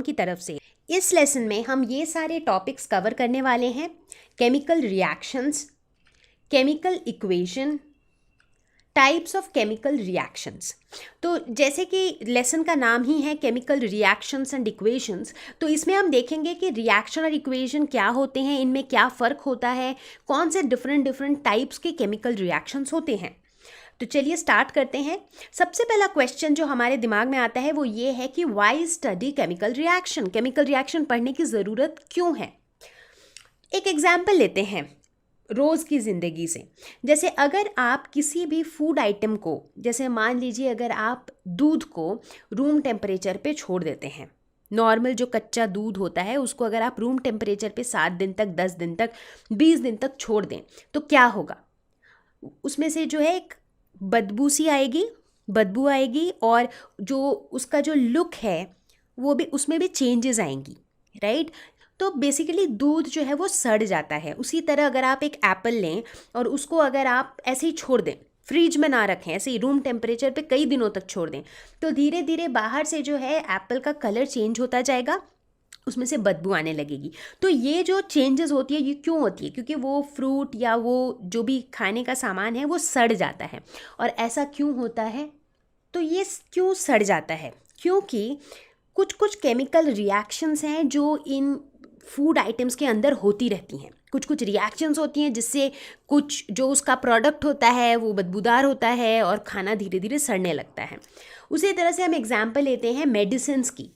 की तरफ से। इस लेसन में हम ये सारे टॉपिक्स कवर करने वाले हैं। Chemical reactions, chemical equation, types of chemical reactions. तो जैसे कि लेसन का नाम ही है केमिकल रिएक्शंस एंड इक्वेशंस, तो इसमें हम देखेंगे कि रिएक्शन और इक्वेशन क्या होते हैं, इनमें क्या फ़र्क होता है, कौन से डिफरेंट टाइप्स के केमिकल रिएक्शंस होते हैं। तो चलिए स्टार्ट करते हैं। सबसे पहला क्वेश्चन जो हमारे दिमाग में आता है वो ये है कि why study chemical reaction, chemical reaction पढ़ने की ज़रूरत क्यों है। एक एग्जाम्पल लेते हैं रोज़ की ज़िंदगी से। जैसे अगर आप किसी भी फूड आइटम को, जैसे मान लीजिए अगर आप दूध को रूम टेम्परेचर पे छोड़ देते हैं, नॉर्मल जो कच्चा दूध होता है उसको अगर आप रूम टेम्परेचर पे 7 दिन तक, 10 दिन तक, 20 दिन तक छोड़ दें तो क्या होगा, उसमें से जो है एक बदबू आएगी और जो उसका जो लुक है वो भी, उसमें भी चेंजेस आएंगी, राइट। तो बेसिकली दूध जो है वो सड़ जाता है। उसी तरह अगर आप एक एप्पल लें और उसको अगर आप ऐसे ही छोड़ दें, फ्रिज में ना रखें, ऐसे ही रूम टेम्परेचर पे कई दिनों तक छोड़ दें, तो धीरे धीरे बाहर से जो है एप्पल का कलर चेंज होता जाएगा, उसमें से बदबू आने लगेगी। तो ये जो चेंजेस होती है ये क्यों होती है, क्योंकि वो फ्रूट या वो जो भी खाने का सामान है वो सड़ जाता है। और ऐसा क्यों होता है, तो ये क्यों सड़ जाता है, क्योंकि कुछ कुछ केमिकल रिएक्शंस हैं जो इन फूड आइटम्स के अंदर होती रहती हैं। कुछ रिएक्शंस होती हैं जिससे कुछ जो उसका प्रोडक्ट होता है वो बदबूदार होता है और खाना धीरे धीरे सड़ने लगता है। उसी तरह से हम एग्जाम्पल लेते हैं मेडिसिन्स की।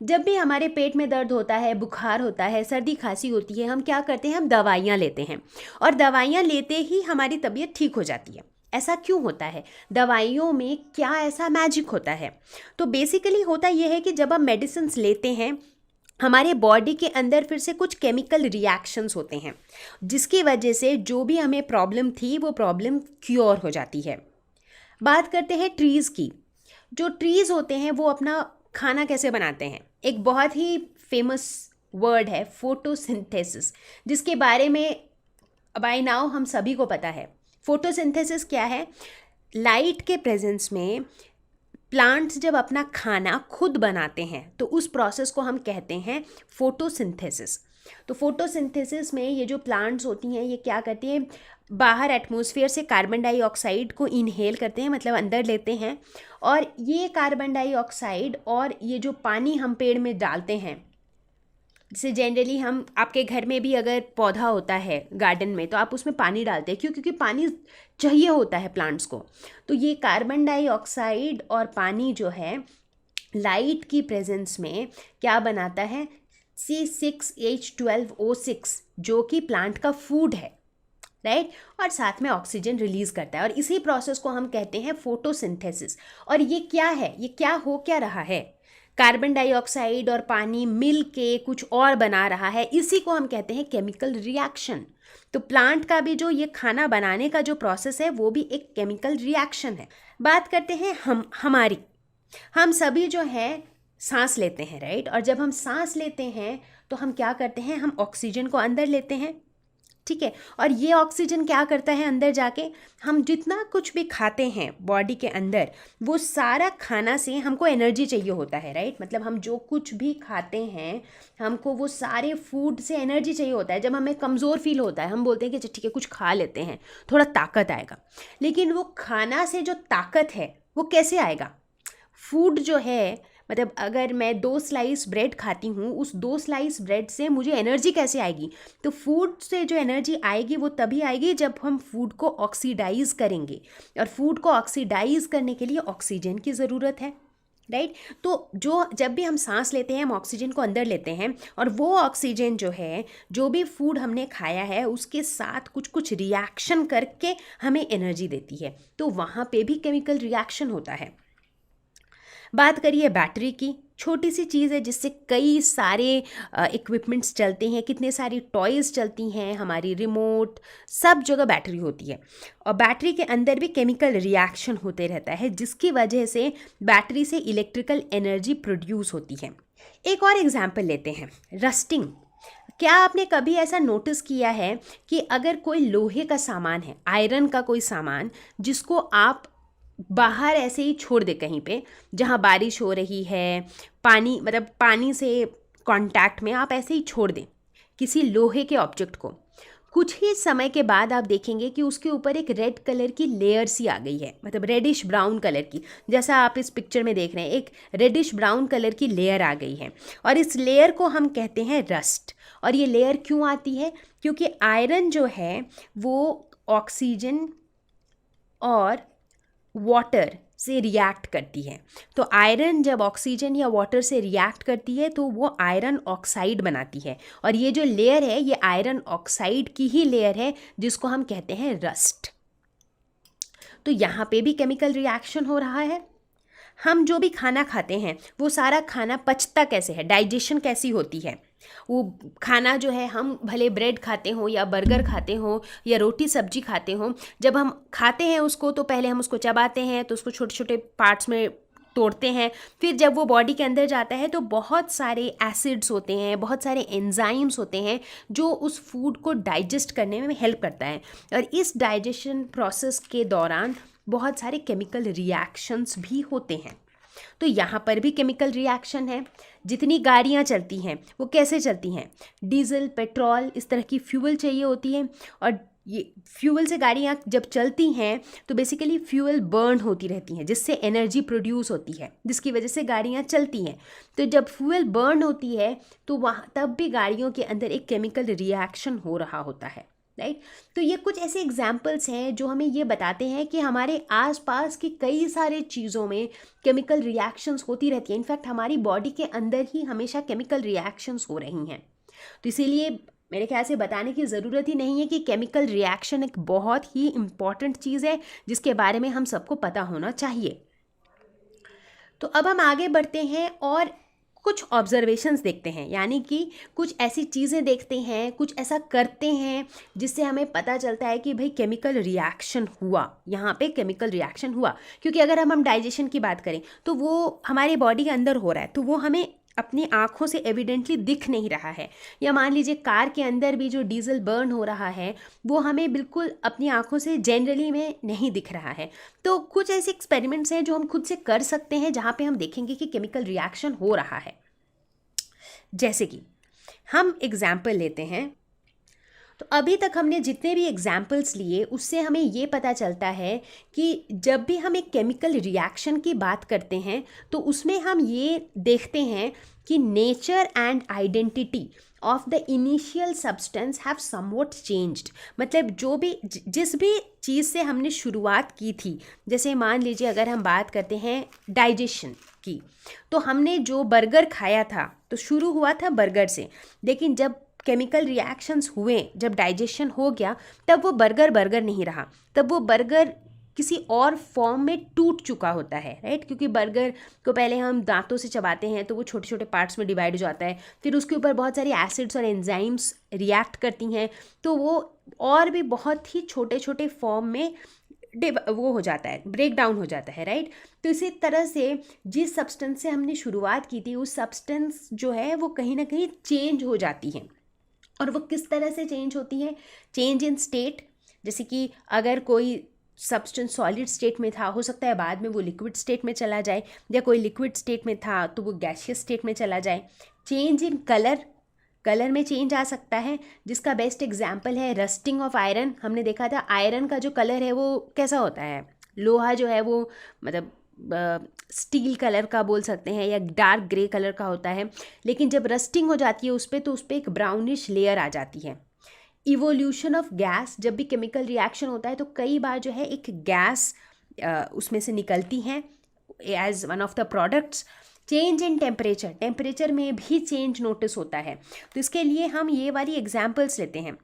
जब भी हमारे पेट में दर्द होता है, बुखार होता है, सर्दी खांसी होती है, हम क्या करते हैं, हम दवाइयाँ लेते हैं और दवाइयाँ लेते ही हमारी तबीयत ठीक हो जाती है। ऐसा क्यों होता है, दवाइयों में क्या ऐसा मैजिक होता है। तो बेसिकली होता यह है कि जब हम मेडिसिन्स लेते हैं हमारे बॉडी के अंदर फिर से कुछ केमिकल रिएक्शंस होते हैं जिसकी वजह से जो भी हमें प्रॉब्लम थी वो प्रॉब्लम क्योर हो जाती है। बात करते हैं ट्रीज़ की। जो ट्रीज़ होते हैं वो अपना खाना कैसे बनाते हैं, एक बहुत ही फेमस वर्ड है फोटोसिंथेसिस, जिसके बारे में बाय नाउ हम सभी को पता है। फोटोसिंथेसिस क्या है, लाइट के प्रेजेंस में प्लांट्स जब अपना खाना खुद बनाते हैं तो उस प्रोसेस को हम कहते हैं फोटोसिंथेसिस। तो फोटोसिंथेसिस में ये जो प्लांट्स होती हैं ये क्या करती हैं, बाहर एटमॉस्फेयर से कार्बन डाइऑक्साइड को इनहेल करते हैं, मतलब अंदर लेते हैं, और ये कार्बन डाइऑक्साइड और ये जो पानी हम पेड़ में डालते हैं, जैसे जनरली हम आपके घर में भी अगर पौधा होता है गार्डन में तो आप उसमें पानी डालते हैं, क्यों, क्योंकि पानी चाहिए होता है प्लांट्स को। तो ये कार्बन डाइऑक्साइड और पानी जो है लाइट की प्रेजेंस में क्या बनाता है, C6H12O6, जो कि प्लांट का फूड है, राइट, और साथ में ऑक्सीजन रिलीज़ करता है, और इसी प्रोसेस को हम कहते हैं फोटोसिंथेसिस। और ये क्या है, ये क्या हो क्या रहा है, कार्बन डाइऑक्साइड और पानी मिल के कुछ और बना रहा है, इसी को हम कहते हैं केमिकल रिएक्शन। तो प्लांट का भी जो ये खाना बनाने का जो प्रोसेस है वो भी एक केमिकल रिएक्शन है। बात करते हैं हम सभी जो है सांस लेते हैं, राइट, और जब हम सांस लेते हैं तो हम क्या करते हैं, हम ऑक्सीजन को अंदर लेते हैं, ठीक है, और ये ऑक्सीजन क्या करता है अंदर जाके, हम जितना कुछ भी खाते हैं बॉडी के अंदर वो सारा खाना से हमको एनर्जी चाहिए होता है, राइट, मतलब हम जो कुछ भी खाते हैं हमको वो सारे फूड से एनर्जी चाहिए होता है। जब हमें कमज़ोर फील होता है हम बोलते हैं कि अच्छा ठीक है कुछ खा लेते हैं थोड़ा ताकत आएगा, लेकिन वो खाना से जो ताकत है वो कैसे आएगा, फूड जो है, मतलब अगर मैं 2 स्लाइस ब्रेड खाती हूँ उस 2 स्लाइस ब्रेड से मुझे एनर्जी कैसे आएगी, तो फूड से जो एनर्जी आएगी वो तभी आएगी जब हम फूड को ऑक्सीडाइज करेंगे, और फूड को ऑक्सीडाइज करने के लिए ऑक्सीजन की ज़रूरत है, राइट। तो जो जब भी हम सांस लेते हैं हम ऑक्सीजन को अंदर लेते हैं, और वो ऑक्सीजन जो है जो भी फूड हमने खाया है उसके साथ कुछ कुछ रिएक्शन करके हमें एनर्जी देती है, तो वहाँ पे भी केमिकल रिएक्शन होता है। बात करिए बैटरी की, छोटी सी चीज़ है जिससे कई सारे इक्विपमेंट्स चलते हैं, कितने सारी टॉयज़ चलती हैं, हमारी रिमोट, सब जगह बैटरी होती है, और बैटरी के अंदर भी केमिकल रिएक्शन होते रहता है जिसकी वजह से बैटरी से इलेक्ट्रिकल एनर्जी प्रोड्यूस होती है। एक और एग्जाम्पल लेते हैं, रस्टिंग। क्या आपने कभी ऐसा नोटिस किया है कि अगर कोई लोहे का सामान है, आयरन का कोई सामान, जिसको आप बाहर ऐसे ही छोड़ दे कहीं पे जहाँ बारिश हो रही है, पानी मतलब पानी से कांटेक्ट में आप ऐसे ही छोड़ दें किसी लोहे के ऑब्जेक्ट को, कुछ ही समय के बाद आप देखेंगे कि उसके ऊपर एक रेड कलर की लेयर सी आ गई है, मतलब रेडिश ब्राउन कलर की, जैसा आप इस पिक्चर में देख रहे हैं, एक रेडिश ब्राउन कलर की लेयर आ गई है। और इस लेयर को हम कहते हैं रस्ट। और ये लेयर क्यों आती है? क्योंकि आयरन जो है वो ऑक्सीजन और वाटर से रिएक्ट करती है। तो आयरन जब ऑक्सीजन या वाटर से रिएक्ट करती है तो वो आयरन ऑक्साइड बनाती है, और ये जो लेयर है ये आयरन ऑक्साइड की ही लेयर है जिसको हम कहते हैं रस्ट। तो यहाँ पे भी केमिकल रिएक्शन हो रहा है। हम जो भी खाना खाते हैं वो सारा खाना पचता कैसे है, डाइजेशन कैसी होती है? वो खाना जो है, हम भले ब्रेड खाते हों या बर्गर खाते हों या रोटी सब्जी खाते हों, जब हम खाते हैं उसको तो पहले हम उसको चबाते हैं, तो उसको छोटे छोटे पार्ट्स में तोड़ते हैं। फिर जब वो बॉडी के अंदर जाता है तो बहुत सारे एसिड्स होते हैं, बहुत सारे एंजाइम्स होते हैं जो उस फूड को डाइजेस्ट करने में हेल्प करता है। और इस डाइजेशन प्रोसेस के दौरान बहुत सारे केमिकल रिएक्शंस भी होते हैं। तो यहाँ पर भी केमिकल रिएक्शन है। जितनी गाड़ियाँ चलती हैं वो कैसे चलती हैं? डीजल, पेट्रोल, इस तरह की फ्यूल चाहिए होती है, और ये फ्यूल से गाड़ियाँ जब चलती हैं तो बेसिकली फ्यूल बर्न होती रहती हैं, जिससे एनर्जी प्रोड्यूस होती है, जिसकी वजह से गाड़ियाँ चलती हैं। तो जब फ्यूल बर्न होती है तो वहाँ तब भी गाड़ियों के अंदर एक केमिकल रिएक्शन हो रहा होता है, राइट। तो ये कुछ ऐसे एग्जाम्पल्स हैं जो हमें ये बताते हैं कि हमारे आसपास की कई सारे चीज़ों में केमिकल रिएक्शंस होती रहती हैं। इनफैक्ट हमारी बॉडी के अंदर ही हमेशा केमिकल रिएक्शंस हो रही हैं। तो इसीलिए मेरे ख्याल से बताने की ज़रूरत ही नहीं है कि केमिकल रिएक्शन एक बहुत ही इम्पॉर्टेंट चीज़ है जिसके बारे में हम सबको पता होना चाहिए। तो अब हम आगे बढ़ते हैं और कुछ ऑब्जर्वेशंस देखते हैं, यानी कि कुछ ऐसी चीज़ें देखते हैं, कुछ ऐसा करते हैं जिससे हमें पता चलता है कि भाई केमिकल रिएक्शन हुआ, यहाँ पे केमिकल रिएक्शन हुआ। क्योंकि अगर हम डाइजेशन की बात करें तो वो हमारे बॉडी के अंदर हो रहा है, तो वो हमें अपनी आँखों से एविडेंटली दिख नहीं रहा है। या मान लीजिए कार के अंदर भी जो डीजल बर्न हो रहा है वो हमें बिल्कुल अपनी आँखों से जनरली में नहीं दिख रहा है। तो कुछ ऐसे एक्सपेरिमेंट्स हैं जो हम खुद से कर सकते हैं जहाँ पे हम देखेंगे कि केमिकल रिएक्शन हो रहा है। जैसे कि हम एग्जाम्पल लेते हैं, तो अभी तक हमने जितने भी एग्जाम्पल्स लिए उससे हमें ये पता चलता है कि जब भी हम एक केमिकल रिएक्शन की बात करते हैं तो उसमें हम ये देखते हैं कि nature and identity of the initial substance have somewhat changed. मतलब जो भी जिस भी चीज़ से हमने शुरुआत की थी, जैसे मान लीजिए अगर हम बात करते हैं डाइजेशन की, तो हमने जो बर्गर खाया था तो शुरू हुआ था बर्गर से, लेकिन जब केमिकल रिएक्शंस हुए, जब डाइजेशन हो गया, तब वो बर्गर बर्गर नहीं रहा, तब वो बर्गर किसी और फॉर्म में टूट चुका होता है, राइट। क्योंकि बर्गर को पहले हम दांतों से चबाते हैं तो वो छोटे छोटे पार्ट्स में डिवाइड हो जाता है, फिर उसके ऊपर बहुत सारी एसिड्स और एंजाइम्स रिएक्ट करती हैं तो वो और भी बहुत ही छोटे छोटे फॉर्म में वो हो जाता है, ब्रेक डाउन हो जाता है, राइट। तो इसी तरह से जिस सब्सटेंस से हमने शुरुआत की थी उस सब्सटेंस जो है वो कहीं ना कहीं चेंज हो जाती है। और वो किस तरह से चेंज होती है? चेंज इन स्टेट, जैसे कि अगर कोई सब्सटेंस सॉलिड स्टेट में था, हो सकता है बाद में वो लिक्विड स्टेट में चला जाए, या कोई लिक्विड स्टेट में था तो वो गैसियस स्टेट में चला जाए। चेंज इन कलर, कलर में चेंज आ सकता है, जिसका बेस्ट एग्जाम्पल है रस्टिंग ऑफ आयरन। हमने देखा था आयरन का जो कलर है वो कैसा होता है, लोहा जो है वो मतलब स्टील कलर का बोल सकते हैं या डार्क ग्रे कलर का होता है, लेकिन जब रस्टिंग हो जाती है उस पर तो उस पर एक ब्राउनिश लेयर आ जाती है। इवोल्यूशन ऑफ गैस, जब भी केमिकल रिएक्शन होता है तो कई बार जो है एक गैस उसमें से निकलती हैं as one of the products. Change in temperature, temperature में भी चेंज नोटिस होता है। तो इसके लिए हम ये वाली एग्जाम्पल्स लेते हैं,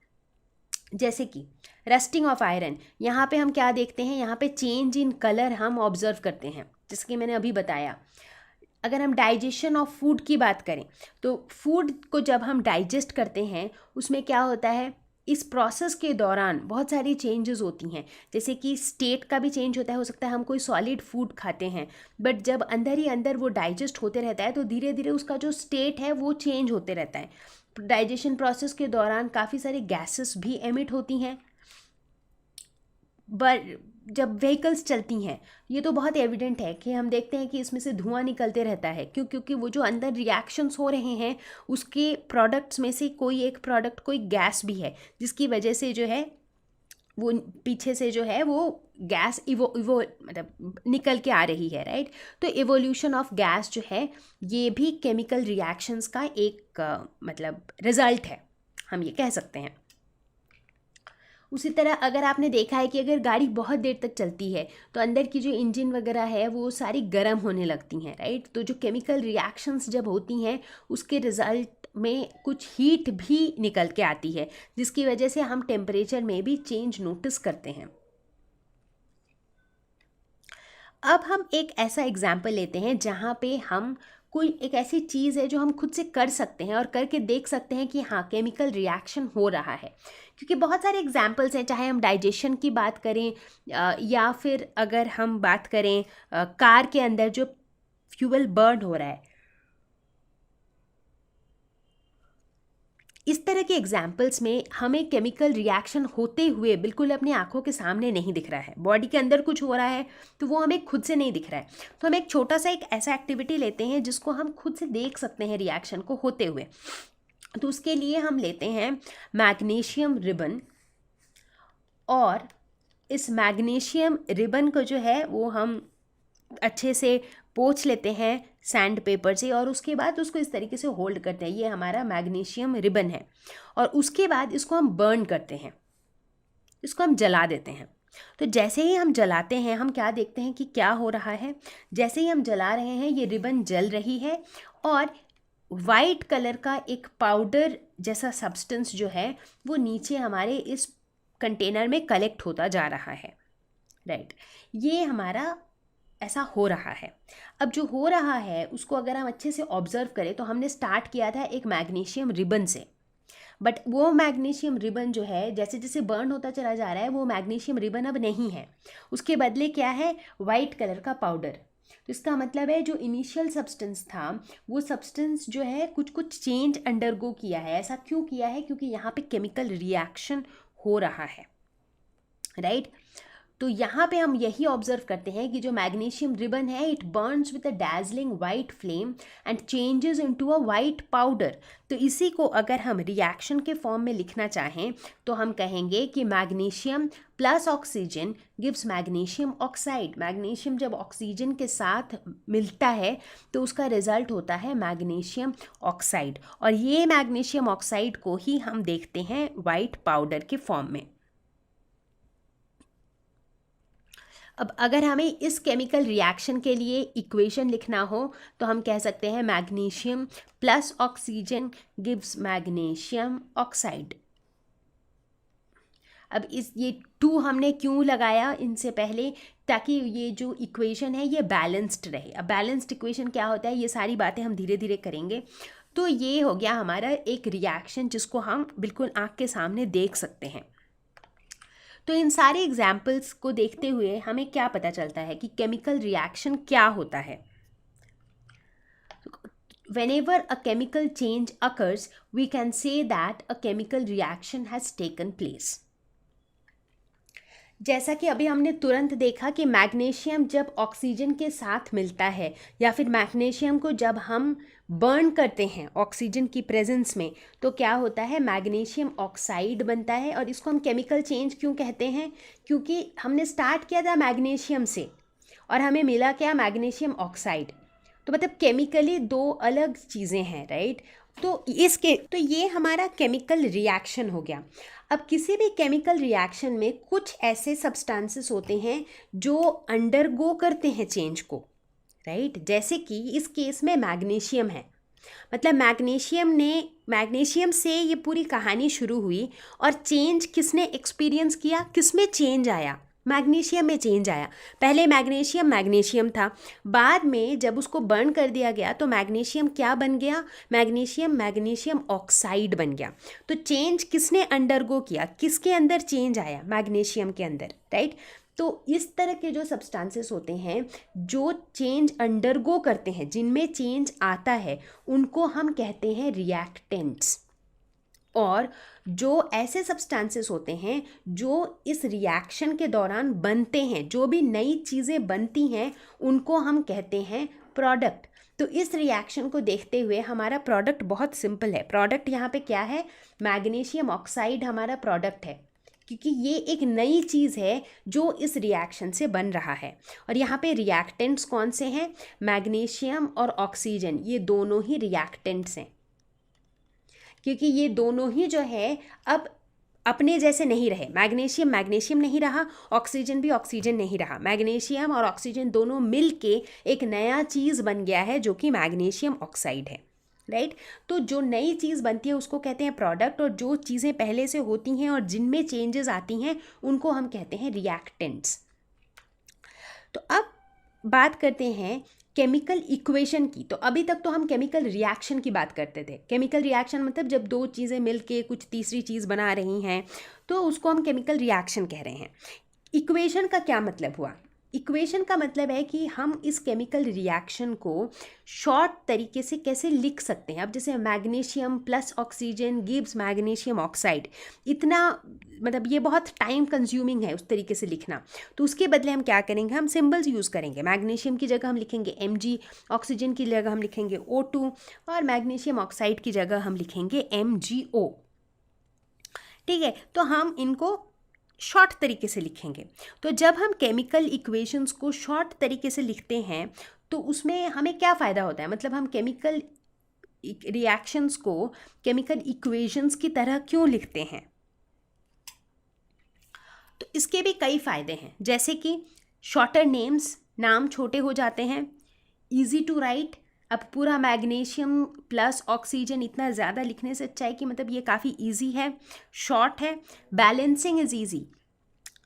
जैसे कि रस्टिंग ऑफ आयरन। यहाँ पे हम क्या देखते हैं, यहाँ पे चेंज इन कलर हम ऑब्जर्व करते हैं, जैसे कि मैंने अभी बताया। अगर हम डाइजेशन ऑफ फूड की बात करें तो फूड को जब हम डाइजेस्ट करते हैं उसमें क्या होता है, इस प्रोसेस के दौरान बहुत सारी चेंजेस होती हैं, जैसे कि स्टेट का भी चेंज होता है। हो सकता है हम कोई सॉलिड फूड खाते हैं बट जब अंदर ही अंदर वो डाइजेस्ट होते रहता है तो धीरे धीरे उसका जो स्टेट है वो चेंज होते रहता है। डाइजेशन प्रोसेस के दौरान काफ़ी सारी गैसेस भी एमिट होती हैं, जब व्हीकल्स चलती हैं, ये तो बहुत एविडेंट है कि हम देखते हैं कि इसमें से धुआं निकलते रहता है। क्यों? क्योंकि वो जो अंदर रिएक्शंस हो रहे हैं उसके प्रोडक्ट्स में से कोई एक प्रोडक्ट, कोई गैस भी है जिसकी वजह से जो है वो पीछे से जो है वो गैस इवो मतलब निकल के आ रही है, राइट। तो इवोल्यूशन ऑफ गैस जो है ये भी केमिकल रिएक्शंस का एक मतलब रिजल्ट है, हम ये कह सकते हैं। उसी तरह अगर आपने देखा है कि अगर गाड़ी बहुत देर तक चलती है तो अंदर की जो इंजन वगैरह है वो सारी गर्म होने लगती हैं, राइट। तो जो केमिकल रिएक्शंस जब होती हैं उसके रिजल्ट में कुछ हीट भी निकल के आती है, जिसकी वजह से हम टेम्परेचर में भी चेंज नोटिस करते हैं। अब हम एक ऐसा एग्जाम्पल लेते हैं जहाँ पे हम कोई एक ऐसी चीज़ है जो हम खुद से कर सकते हैं और करके देख सकते हैं कि हाँ केमिकल रिएक्शन हो रहा है। क्योंकि बहुत सारे एग्जाम्पल्स हैं, चाहे हम डाइजेशन की बात करें या फिर अगर हम बात करें कार के अंदर जो फ्यूल बर्न हो रहा है, इस तरह के एग्जाम्पल्स में हमें केमिकल रिएक्शन होते हुए बिल्कुल अपनी आंखों के सामने नहीं दिख रहा है, बॉडी के अंदर कुछ हो रहा है तो वो हमें खुद से नहीं दिख रहा है। तो हम एक छोटा सा एक ऐसा एक्टिविटी लेते हैं जिसको हम खुद से देख सकते हैं रिएक्शन को होते हुए। तो उसके लिए हम लेते हैं मैग्नीशियम रिबन, और इस मैग्नीशियम रिबन को जो है वो हम अच्छे से पोंछ लेते हैं सैंड पेपर से, और उसके बाद उसको इस तरीके से होल्ड करते हैं। ये हमारा मैग्नीशियम रिबन है, और उसके बाद इसको हम बर्न करते हैं, इसको हम जला देते हैं। तो जैसे ही हम जलाते हैं हम क्या देखते हैं कि क्या हो रहा है। जैसे ही हम जला रहे हैं ये रिबन जल रही है, और वाइट कलर का एक पाउडर जैसा सब्सटेंस जो है वो नीचे हमारे इस कंटेनर में कलेक्ट होता जा रहा है, राइट। ये हमारा ऐसा हो रहा है। अब जो हो रहा है उसको अगर हम अच्छे से ऑब्जर्व करें तो हमने स्टार्ट किया था एक मैग्नीशियम रिबन से, बट वो मैग्नीशियम रिबन जो है जैसे जैसे बर्न होता चला जा रहा है वो मैग्नीशियम रिबन अब नहीं है, उसके बदले क्या है, वाइट कलर का पाउडर। तो इसका मतलब है जो इनिशियल सब्सटेंस था वो सब्सटेंस जो है कुछ कुछ चेंज अंडरगो किया है। ऐसा क्यों किया है? क्योंकि यहाँ पे केमिकल रिएक्शन हो रहा है, राइट। तो यहाँ पे हम यही ऑब्जर्व करते हैं कि जो मैग्नीशियम रिबन है it Burns with a dazzling white flame and changes into a white powder. तो इसी को अगर हम रिएक्शन के फॉर्म में लिखना चाहें तो हम कहेंगे कि magnesium plus oxygen gives magnesium oxide. Magnesium जब ऑक्सीजन के साथ मिलता है तो उसका रिजल्ट होता है मैग्नीशियम ऑक्साइड, और ये मैग्नीशियम ऑक्साइड को ही हम देखते हैं वाइट पाउडर के फॉर्म में। अब अगर हमें इस केमिकल रिएक्शन के लिए इक्वेशन लिखना हो तो हम कह सकते हैं magnesium plus oxygen gives magnesium oxide. अब ये 2 हमने क्यों लगाया इनसे पहले, ताकि ये जो इक्वेशन है ये बैलेंस्ड रहे। अब बैलेंस्ड इक्वेशन क्या होता है ये सारी बातें हम धीरे धीरे करेंगे। तो ये हो गया हमारा एक रिएक्शन जिसको हम बिल्कुल आँख के सामने देख सकते हैं। तो इन सारे एग्जाम्पल्स को देखते हुए हमें क्या पता चलता है कि केमिकल रिएक्शन क्या होता है। Whenever a chemical change occurs, we can say that a chemical reaction has taken place. जैसा कि अभी हमने तुरंत देखा कि मैग्नीशियम जब ऑक्सीजन के साथ मिलता है या फिर मैग्नीशियम को जब हम बर्न करते हैं ऑक्सीजन की प्रेजेंस में तो क्या होता है, मैग्नीशियम ऑक्साइड बनता है। और इसको हम केमिकल चेंज क्यों कहते हैं? क्योंकि हमने स्टार्ट किया था मैग्नीशियम से और हमें मिला क्या, मैग्नीशियम ऑक्साइड। तो मतलब केमिकली 2 अलग चीज़ें हैं, राइट। तो ये हमारा केमिकल रिएक्शन हो गया। अब किसी भी केमिकल रिएक्शन में कुछ ऐसे सब्सटेंसेस होते हैं जो अंडरगो करते हैं चेंज को, राइट। जैसे कि इस केस में मैग्नीशियम है, मतलब मैग्नीशियम से ये पूरी कहानी शुरू हुई और चेंज किसने एक्सपीरियंस किया, किसमें चेंज आया, मैग्नीशियम में चेंज आया। पहले मैग्नीशियम था, बाद में जब उसको बर्न कर दिया गया तो मैग्नीशियम क्या बन गया, मैग्नीशियम ऑक्साइड बन गया। तो चेंज किसने अंडरगो किया, किसके अंदर चेंज आया, मैग्नीशियम के अंदर, राइट। तो इस तरह के जो सब्सटेंसेस होते हैं जो चेंज अंडरगो करते हैं, जिनमें चेंज आता है, उनको हम कहते हैं रिएक्टेंट्स। और जो ऐसे सब्सटेंसेस होते हैं जो इस रिएक्शन के दौरान बनते हैं, जो भी नई चीज़ें बनती हैं, उनको हम कहते हैं प्रोडक्ट। तो इस रिएक्शन को देखते हुए हमारा प्रोडक्ट बहुत सिंपल है। प्रोडक्ट यहाँ पे क्या है? मैग्नीशियम ऑक्साइड हमारा प्रोडक्ट है, क्योंकि ये एक नई चीज़ है जो इस रिएक्शन से बन रहा है। और यहाँ पे रिएक्टेंट्स कौन से हैं? मैग्नीशियम और ऑक्सीजन, ये दोनों ही रिएक्टेंट्स हैं, क्योंकि ये दोनों ही जो है अब अपने जैसे नहीं रहे। मैग्नीशियम मैग्नीशियम नहीं रहा, ऑक्सीजन भी ऑक्सीजन नहीं रहा। मैग्नीशियम और ऑक्सीजन दोनों मिलके एक नया चीज़ बन गया है जो कि मैग्नीशियम ऑक्साइड है, राइट। तो जो नई चीज़ बनती है उसको कहते हैं प्रोडक्ट, और जो चीज़ें पहले से होती हैं और जिनमें चेंजेस आती हैं उनको हम कहते हैं रिएक्टेंट्स। तो अब बात करते हैं केमिकल इक्वेशन की। तो अभी तक तो हम केमिकल रिएक्शन की बात करते थे। केमिकल रिएक्शन मतलब जब दो चीज़ें मिलके कुछ तीसरी चीज़ बना रही हैं तो उसको हम केमिकल रिएक्शन कह रहे हैं। इक्वेशन का क्या मतलब हुआ? इक्वेशन का मतलब है कि हम इस केमिकल रिएक्शन को शॉर्ट तरीके से कैसे लिख सकते हैं। अब जैसे magnesium plus oxygen gives magnesium oxide, इतना मतलब ये बहुत टाइम कंज्यूमिंग है उस तरीके से लिखना। तो उसके बदले हम क्या करेंगे? हम सिंबल्स यूज़ करेंगे। मैग्नीशियम की जगह हम लिखेंगे Mg, ऑक्सीजन की जगह हम लिखेंगे O2 और मैग्नीशियम ऑक्साइड की जगह हम लिखेंगे MgO। ठीक है, तो हम इनको शॉर्ट तरीके से लिखेंगे। तो जब हम केमिकल इक्वेशंस को शॉर्ट तरीके से लिखते हैं तो उसमें हमें क्या फ़ायदा होता है? मतलब हम केमिकल रिएक्शंस को केमिकल इक्वेशंस की तरह क्यों लिखते हैं? तो इसके भी कई फ़ायदे हैं, जैसे कि शॉर्टर नेम्स, नाम छोटे हो जाते हैं। ईजी टू राइट, अब पूरा मैग्नीशियम प्लस ऑक्सीजन इतना ज़्यादा लिखने से अच्छा है कि मतलब ये काफ़ी इजी है, शॉर्ट है। बैलेंसिंग इज़ ईजी,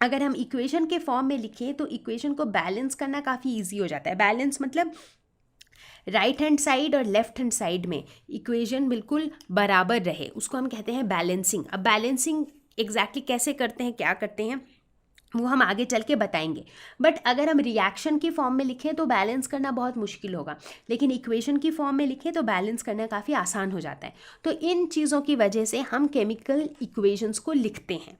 अगर हम इक्वेशन के फॉर्म में लिखें तो इक्वेशन को बैलेंस करना काफ़ी इजी हो जाता है। बैलेंस मतलब राइट हैंड साइड और लेफ्ट हैंड साइड में इक्वेशन बिल्कुल बराबर रहे, उसको हम कहते हैं बैलेंसिंग। अब बैलेंसिंग एग्जैक्टली कैसे करते हैं, क्या करते हैं, वो हम आगे चल के बताएंगे। बट अगर हम रिएक्शन की फॉर्म में लिखें तो बैलेंस करना बहुत मुश्किल होगा, लेकिन इक्वेशन की फॉर्म में लिखें तो बैलेंस करना काफ़ी आसान हो जाता है। तो इन चीज़ों की वजह से हम केमिकल इक्वेशंस को लिखते हैं।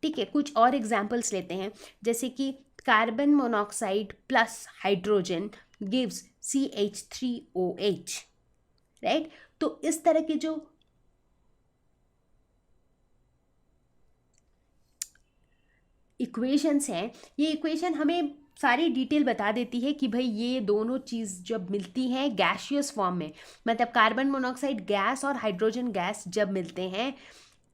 ठीक है, कुछ और एग्जांपल्स लेते हैं, जैसे कि carbon monoxide plus hydrogen gives CH3OH, right. तो इस तरह के जो इक्वेशंस हैं, ये इक्वेशन हमें सारी डिटेल बता देती है कि भाई ये दोनों चीज़ जब मिलती हैं गैशियस फॉर्म में, मतलब कार्बन मोनोऑक्साइड गैस और हाइड्रोजन गैस जब मिलते हैं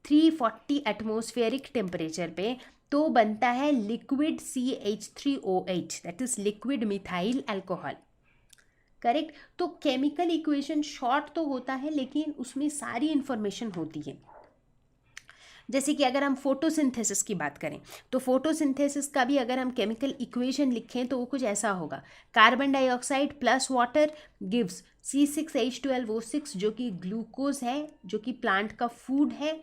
340 एटमॉस्फेरिक टेम्परेचर पे, तो बनता है liquid CH3OH, that is liquid methyl alcohol, correct. तो केमिकल इक्वेशन शॉर्ट तो होता है लेकिन उसमें सारी इंफॉर्मेशन होती है। जैसे कि अगर हम फोटोसिंथेसिस की बात करें तो फोटोसिंथेसिस का भी अगर हम केमिकल इक्वेशन लिखें तो वो कुछ ऐसा होगा, carbon dioxide plus water gives C6H12O6, जो कि ग्लूकोज है, जो कि प्लांट का फूड है,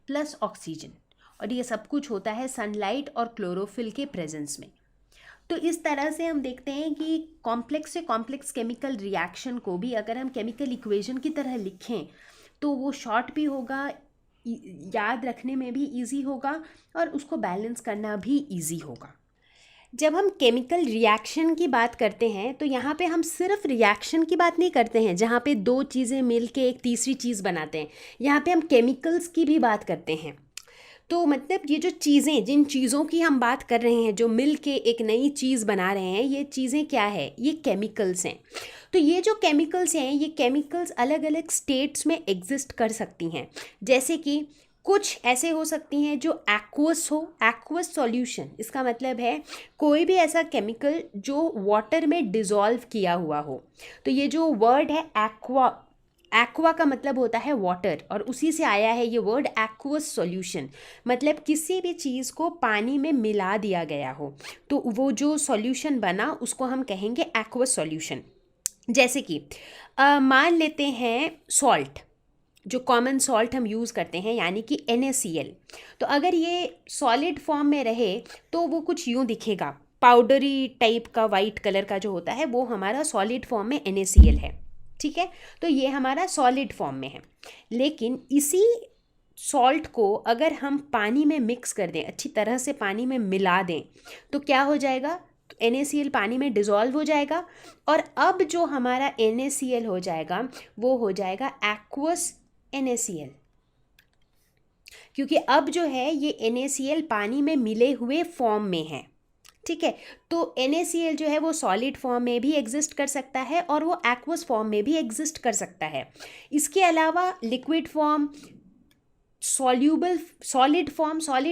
प्लस ऑक्सीजन। और ये सब कुछ होता है सनलाइट और क्लोरोफिल के प्रेजेंस में। तो इस तरह से हम देखते हैं कि कॉम्प्लेक्स से कॉम्प्लेक्स केमिकल रिएक्शन को भी अगर हम केमिकल इक्वेशन की तरह लिखें तो वो शॉर्ट भी होगा, याद रखने में भी इजी होगा और उसको बैलेंस करना भी इजी होगा। जब हम केमिकल रिएक्शन की बात करते हैं तो यहाँ पे हम सिर्फ रिएक्शन की बात नहीं करते हैं जहाँ पे दो चीज़ें मिलके एक तीसरी चीज़ बनाते हैं, यहाँ पे हम केमिकल्स की भी बात करते हैं। तो मतलब ये जो चीज़ें, जिन चीज़ों की हम बात कर रहे हैं जो मिल के एक नई चीज़ बना रहे हैं, ये चीज़ें क्या है? ये केमिकल्स हैं। तो ये जो केमिकल्स हैं, ये केमिकल्स अलग अलग स्टेट्स में एग्जिस्ट कर सकती हैं। जैसे कि कुछ ऐसे हो सकती हैं जो एक्वस हो, एक्वस सॉल्यूशन, इसका मतलब है कोई भी ऐसा केमिकल जो वाटर में डिज़ोल्व किया हुआ हो। तो ये जो वर्ड है एक्वा, एक्वा का मतलब होता है वाटर, और उसी से आया है ये वर्ड एक्वस सॉल्यूशन, मतलब किसी भी चीज़ को पानी में मिला दिया गया हो तो वो जो सॉल्यूशन बना उसको हम कहेंगे एक्वस सॉल्यूशन। जैसे कि मान लेते हैं सॉल्ट, जो कॉमन सॉल्ट हम यूज़ करते हैं यानी कि NaCl। तो अगर ये सॉलिड फॉर्म में रहे तो वो कुछ यूँ दिखेगा, पाउडरी टाइप का वाइट कलर का जो होता है वो हमारा सॉलिड फॉर्म में NaCl है, ठीक है। तो ये हमारा सॉलिड फॉर्म में है। लेकिन इसी सॉल्ट को अगर हम पानी में मिक्स कर दें, अच्छी तरह से पानी में मिला दें, तो क्या हो जाएगा, NaCl पानी में डिज़ोल्व हो जाएगा और अब जो हमारा NaCl हो जाएगा वो हो जाएगा एक्वस NaCl, क्योंकि अब जो है ये NaCl पानी में मिले हुए फॉर्म में है। ठीक है, तो NaCl जो है वो सॉलिड फॉर्म में भी एग्जिस्ट कर सकता है और वो एक्वस फॉर्म में भी एग्जिस्ट कर सकता है। इसके अलावा लिक्विड फॉर्म, सॉलिड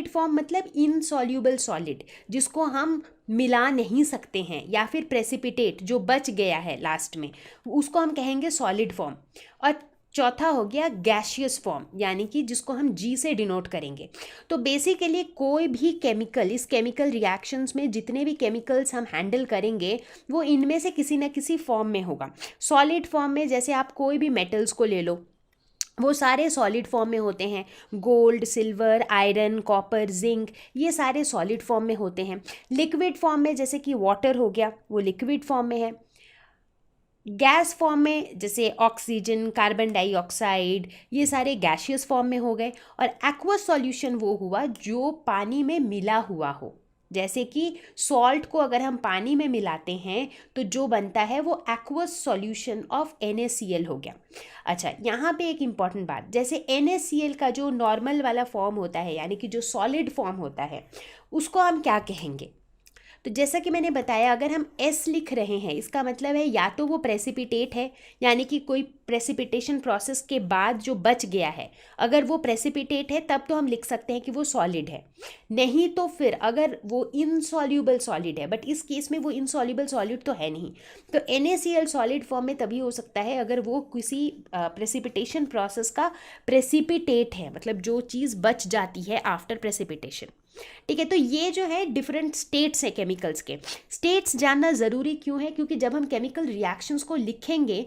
फॉर्म मतलब इनसॉल्यूबल सॉलिड, जिसको हम मिला नहीं सकते हैं, या फिर प्रेसिपिटेट जो बच गया है लास्ट में, उसको हम कहेंगे सॉलिड फॉर्म। और चौथा हो गया गैशियस फॉर्म, यानी कि जिसको हम G से डिनोट करेंगे। तो बेसिकली कोई भी केमिकल, इस केमिकल रिएक्शंस में जितने भी केमिकल्स हम हैंडल करेंगे वो इनमें से किसी न किसी फॉर्म में होगा। सॉलिड फॉर्म में जैसे आप कोई भी मेटल्स को ले लो, वो सारे सॉलिड फॉर्म में होते हैं। Gold, silver, iron, copper, zinc, ये सारे सॉलिड फॉर्म में होते हैं। लिक्विड फॉर्म में जैसे कि वाटर हो गया, वो लिक्विड फॉर्म में है। गैस फॉर्म में जैसे ऑक्सीजन, कार्बन डाइऑक्साइड, ये सारे गैशियस फॉर्म में हो गए। और एक्वस सॉल्यूशन वो हुआ जो पानी में मिला हुआ हो, जैसे कि सॉल्ट को अगर हम पानी में मिलाते हैं तो जो बनता है वो एक्वस सॉल्यूशन ऑफ NaCl हो गया। अच्छा, यहाँ पे एक इम्पॉर्टेंट बात, जैसे NaCl का जो नॉर्मल वाला फॉर्म होता है, यानी कि जो सॉलिड फॉर्म होता है, उसको हम क्या कहेंगे? तो जैसा कि मैंने बताया, अगर हम S लिख रहे हैं, इसका मतलब है या तो वो प्रेसिपिटेट है, यानी कि कोई प्रेसिपिटेशन प्रोसेस के बाद जो बच गया है, अगर वो प्रेसिपिटेट है तब तो हम लिख सकते हैं कि वो सॉलिड है। नहीं तो फिर अगर वो इनसॉल्यूबल सॉलिड है, बट इस केस में वो इनसॉल्यूबल सॉलिड तो है नहीं, तो NaCl सॉलिड फॉर्म में तभी हो सकता है अगर वो किसी प्रेसिपिटेशन प्रोसेस का प्रेसिपिटेट है, मतलब जो चीज़ बच जाती है आफ्टर प्रेसिपिटेशन। ठीक है, तो ये जो है डिफरेंट स्टेट्स है केमिकल्स के। स्टेट्स जानना ज़रूरी क्यों है? क्योंकि जब हम केमिकल रिएक्शंस को लिखेंगे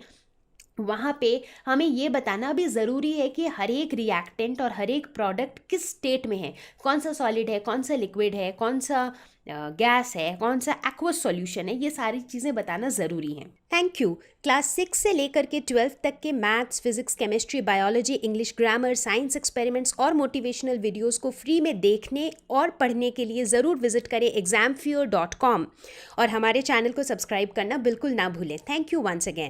वहाँ पे हमें ये बताना भी ज़रूरी है कि हर एक रिएक्टेंट और हर एक प्रोडक्ट किस स्टेट में है, कौन सा सॉलिड है, कौन सा लिक्विड है, कौन सा गैस है, कौन सा एक्वस सॉल्यूशन है, ये सारी चीज़ें बताना ज़रूरी हैं। Thank you. क्लास 6 से लेकर के 12 तक के maths, physics, chemistry, biology, English grammar, science experiments और मोटिवेशनल वीडियोस को फ्री में देखने और पढ़ने के लिए ज़रूर विजिट करें examfear.com और हमारे चैनल को सब्सक्राइब करना बिल्कुल ना भूलें। Thank you once again.